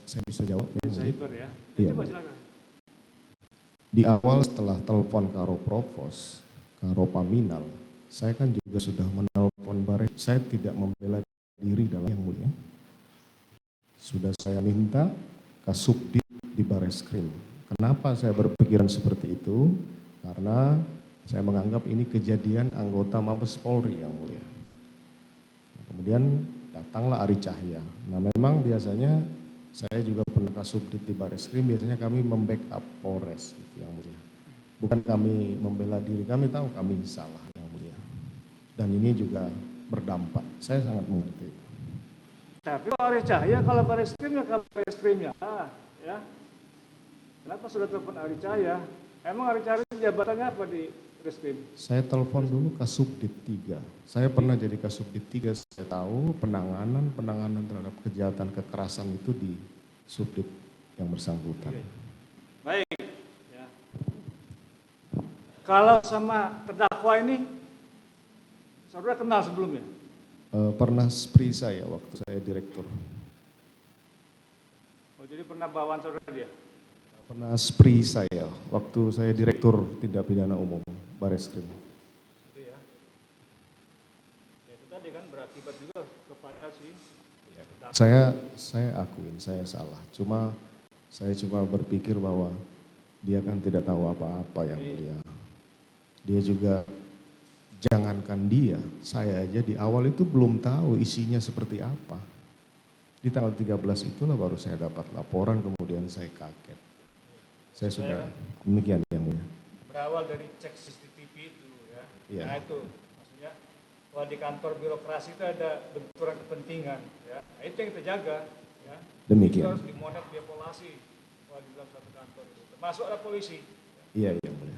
Saya bisa jawab ya. Dit Cyber ya. Iya. Coba silakan. Di awal setelah telepon Karo Provos, Karo Paminal, saya kan juga sudah menelpon Bares. Saya tidak membela diri dalam yang mulia. Sudah saya minta Kasubdit di Bareskrim. Kenapa saya berpikiran seperti itu? Karena saya menganggap ini kejadian anggota Mabes Polri yang mulia. Kemudian datanglah Ari Cahya. Nah, memang biasanya saya juga pernah Kasubdit di Bareskrim, biasanya kami membackup Polres gitu, yang mulia. Bukan kami membela diri, kami tahu kami salah yang mulia. Dan ini juga berdampak. Saya sangat mengerti. Tapi Pak Ari Cahya kalau Bareskrim ya kalau Bareskrim ya. Kenapa sudah telepon Ari Cahya? Emang Ari Cahya jabatannya apa di Bareskrim? Saya telepon dulu Kasubdit 3. Saya pernah jadi Kasubdit 3, saya tahu penanganan terhadap kejahatan kekerasan itu di Subdit yang bersangkutan. Baik. Ya. Kalau sama terdakwa ini, saudara kenal sebelumnya? Pernah spree saya waktu saya direktur. Oh, jadi pernah bawaan saudara dia? Pernah spree saya waktu saya direktur tindak pidana umum Bareskrim. Itu ya. Ya itu tadi kan berakibat juga kepada si Saya akuin saya salah. Saya cuma berpikir bahwa dia kan tidak tahu apa-apa yang mulia. Dia juga, jangankan dia, saya aja di awal itu belum tahu isinya seperti apa. Di tanggal 13 itulah baru saya dapat laporan, kemudian saya kaget. Saya sudah demikian yang mulia. berawal dari cek CCTV itu ya. Iya. Nah itu maksudnya bahwa di kantor birokrasi itu ada benturan kepentingan ya. Nah, itu yang kita jaga ya. Demikian. Itu harus dimonet, diepolasi kalau di dalam satu kantor itu. Termasuk ada polisi. Iya, yang mulia.